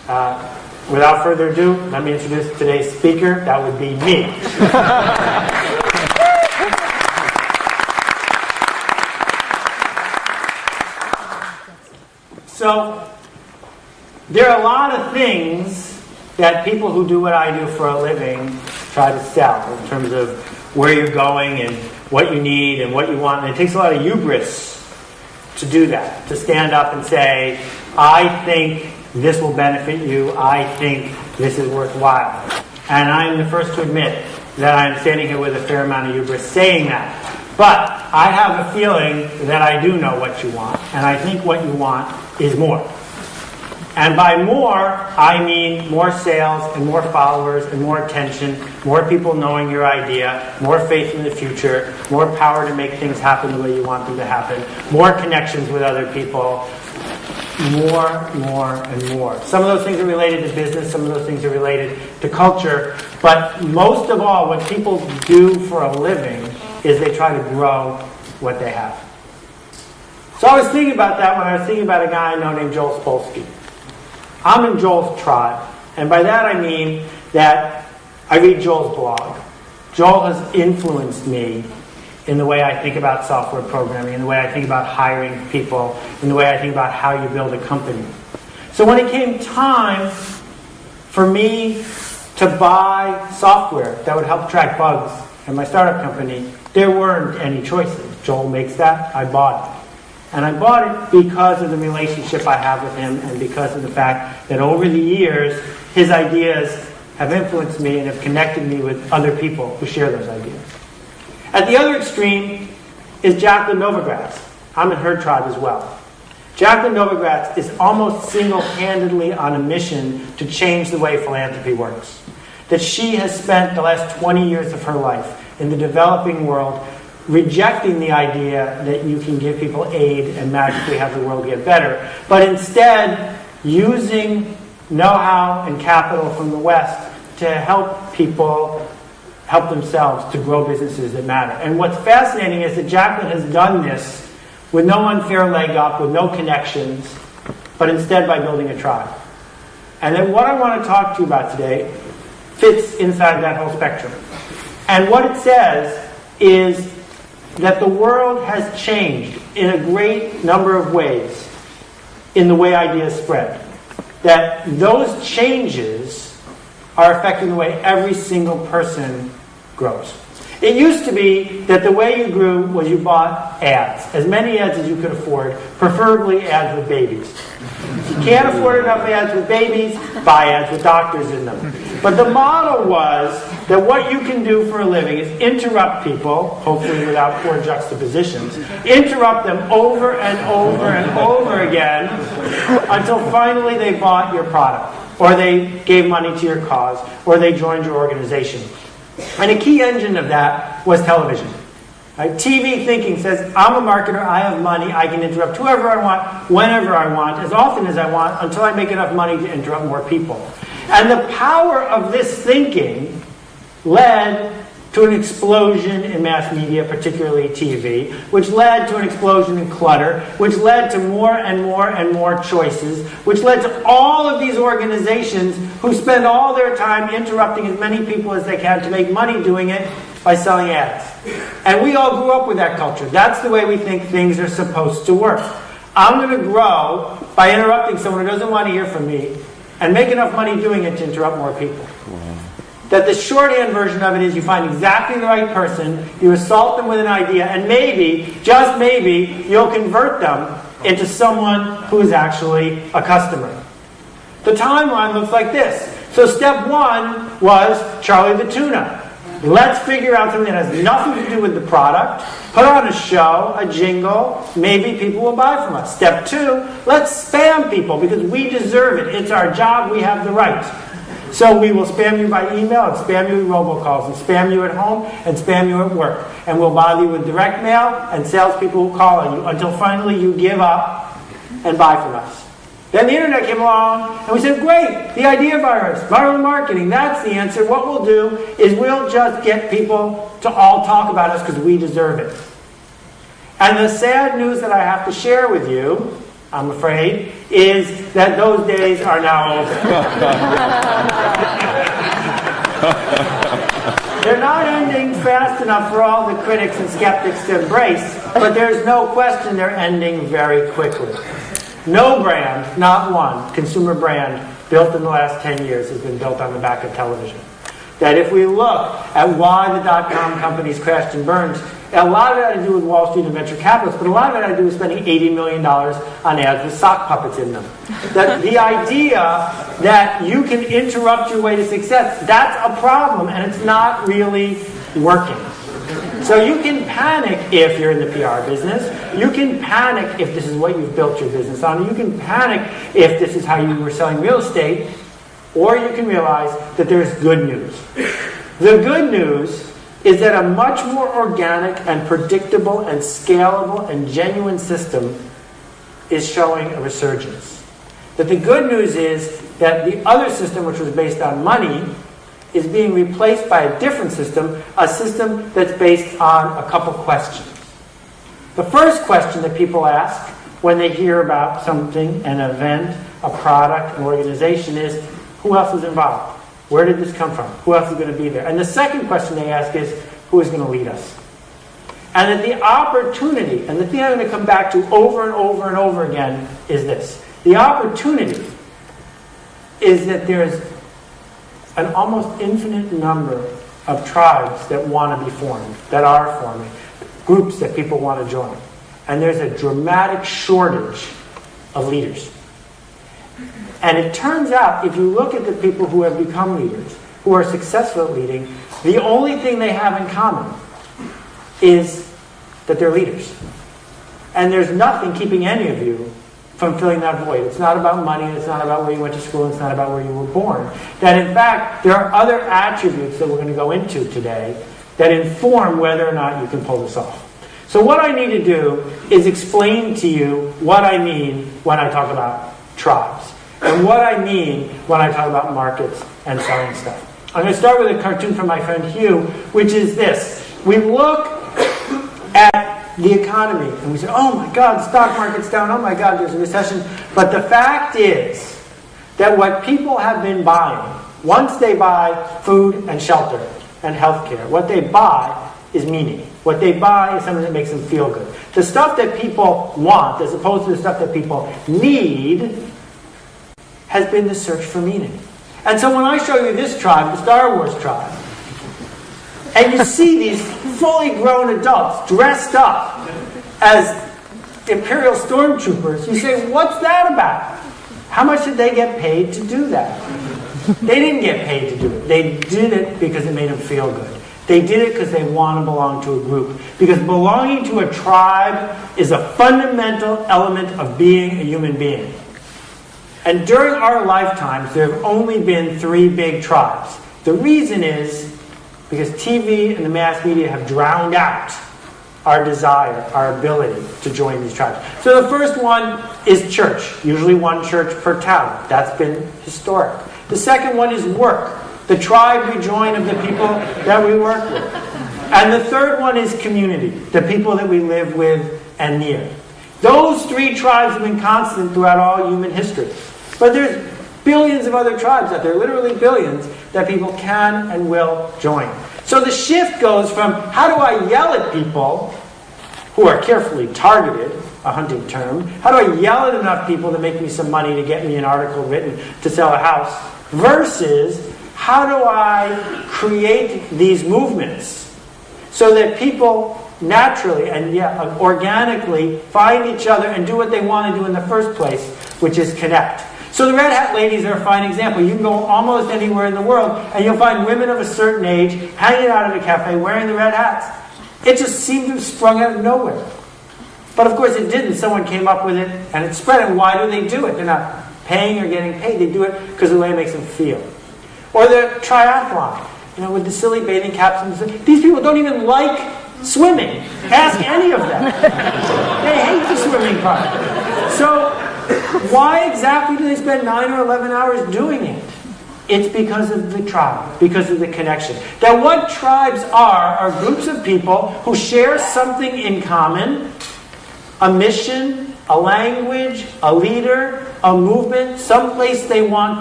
Without further ado, let me introduce today's speaker. That would be me. So, there are a lot of things that people who do what I do for a living try to sell in terms of where you're going and what you need and what you want. And it takes a lot of hubris to do that, to stand up and say, I think this will benefit you, I think this is worthwhile. And I'm the first to admit that I'm standing here with a fair amount of hubris saying that. But I have a feeling that I do know what you want, and I think what you want is more. And by more, I mean more sales and more followers and more attention, more people knowing your idea, more faith in the future, more power to make things happen the way you want them to happen, more connections with other people, more, and more. Some of those things are related to business, some of those things are related to culture, but most of all, what people do for a living is they try to grow what they have. So I was thinking about that when I was thinking about a guy I know named Joel Spolsky. I'm in Joel's tribe, and by that I mean that I read Joel's blog. Joel has influenced me in the way I think about software programming, in the way I think about hiring people, in the way I think about how you build a company. So when it came time for me to buy software that would help track bugs in my startup company, there weren't any choices. Joel makes that, I bought it. And I bought it because of the relationship I have with him and because of the fact that over the years, his ideas have influenced me and have connected me with other people who share those ideas. At the other extreme is Jacqueline Novogratz. I'm in her tribe as well. Jacqueline Novogratz is almost single-handedly on a mission to change the way philanthropy works. That she has spent the last 20 years of her life in the developing world rejecting the idea that you can give people aid and magically have the world get better, but instead using know-how and capital from the West to help people help themselves to grow businesses that matter. And what's fascinating is that Jacqueline has done this with no unfair leg up, with no connections, but instead by building a tribe. And then what I want to talk to you about today fits inside that whole spectrum. And what it says is that the world has changed in a great number of ways in the way ideas spread. That those changes are affecting the way every single person grows. It used to be that the way you grew was you bought ads, as many ads as you could afford, preferably ads with babies. If you can't afford enough ads with babies, buy ads with doctors in them. But the model was that what you can do for a living is interrupt people, hopefully without poor juxtapositions, interrupt them over and over and over again until finally they bought your product, or they gave money to your cause, or they joined your organization. And a key engine of that was television. Right? TV thinking says, I'm a marketer, I have money, I can interrupt whoever I want, whenever I want, as often as I want, until I make enough money to interrupt more people. And the power of this thinking led to an explosion in mass media, particularly TV, which led to an explosion in clutter, which led to more and more and more choices, which led to all of these organizations who spend all their time interrupting as many people as they can to make money doing it by selling ads. And we all grew up with that culture. That's the way we think things are supposed to work. I'm going to grow by interrupting someone who doesn't want to hear from me and make enough money doing it to interrupt more people. That the shorthand version of it is you find exactly the right person, you assault them with an idea, and maybe, just maybe, you'll convert them into someone who is actually a customer. The timeline looks like this. So step one was Charlie the Tuna. Let's figure out something that has nothing to do with the product, put on a show, a jingle, maybe people will buy from us. Step two, let's spam people because we deserve it. It's our job, we have the right. So we will spam you by email, and spam you with robocalls, and spam you at home, and spam you at work. And we'll bother you with direct mail, and salespeople will call on you until finally you give up and buy from us. Then the internet came along, and we said, great, the idea virus, viral marketing, that's the answer. What we'll do is we'll just get people to all talk about us because we deserve it. And the sad news that I have to share with you I'm afraid, is that those days are now over. They're not ending fast enough for all the critics and skeptics to embrace, but there's no question they're ending very quickly. No brand, not one, consumer brand built in the last 10 years has been built on the back of television. That if we look at why the dot-com companies crashed and burned, a lot of it had to do with Wall Street and venture capitalists, but a lot of it had to do with spending $80 million on ads with sock puppets in them. That the idea that you can interrupt your way to success, that's a problem, and it's not really working. So you can panic if you're in the PR business. You can panic if this is what you've built your business on. You can panic if this is how you were selling real estate. Or you can realize that there's good news. The good news is that a much more organic and predictable and scalable and genuine system is showing a resurgence. That the good news is that the other system, which was based on money, is being replaced by a different system, a system that's based on a couple questions. The first question that people ask when they hear about something, an event, a product, an organization is, who else is involved? Where did this come from? Who else is going to be there? And the second question they ask is, who is going to lead us? And that the opportunity, and the thing I'm going to come back to over and over and over again is this. The opportunity is that there's an almost infinite number of tribes that want to be formed, that are forming, groups that people want to join. And there's a dramatic shortage of leaders. And it turns out, if you look at the people who have become leaders, who are successful at leading, the only thing they have in common is that they're leaders. And there's nothing keeping any of you from filling that void. It's not about money, it's not about where you went to school, it's not about where you were born. That in fact, there are other attributes that we're going to go into today that inform whether or not you can pull this off. So what I need to do is explain to you what I mean when I talk about tribes. And what I mean when I talk about markets and selling stuff. I'm going to start with a cartoon from my friend Hugh, which is this. We look at the economy and we say, oh my God, the stock market's down, oh my God, there's a recession. But the fact is that what people have been buying, once they buy food and shelter and healthcare, what they buy is meaning. What they buy is something that makes them feel good. The stuff that people want, as opposed to the stuff that people need, has been the search for meaning. And so when I show you this tribe, the Star Wars tribe, and you see these fully grown adults dressed up as Imperial stormtroopers, you say, what's that about? How much did they get paid to do that? They didn't get paid to do it. They did it because it made them feel good. They did it because they want to belong to a group. Because belonging to a tribe is a fundamental element of being a human being. And during our lifetimes, there have only been 3 big tribes. The reason is because TV and the mass media have drowned out our desire, our ability to join these tribes. So the first one is church, usually one church per town. That's been historic. The second one is work, the tribe we join of the people that we work with. And the third one is community, the people that we live with and near. Those 3 tribes have been constant throughout all human history. But there's billions of other tribes out there, literally billions, that people can and will join. So the shift goes from, how do I yell at people who are carefully targeted, a hunting term, how do I yell at enough people to make me some money to get me an article written to sell a house, versus how do I create these movements so that people naturally and organically find each other and do what they want to do in the first place, which is connect. So the Red Hat ladies are a fine example. You can go almost anywhere in the world and you'll find women of a certain age hanging out at a cafe wearing the red hats. It just seemed to have sprung out of nowhere. But of course it didn't. Someone came up with it and it spread. And why do they do it? They're not paying or getting paid. They do it because of the way it makes them feel. Or the triathlon, with the silly bathing caps. These people don't even like swimming. Ask any of them. They hate the swimming part. So why exactly do they spend 9 or 11 hours doing it? It's because of the tribe, because of the connection. That what tribes are groups of people who share something in common, a mission, a language, a leader, a movement, someplace they want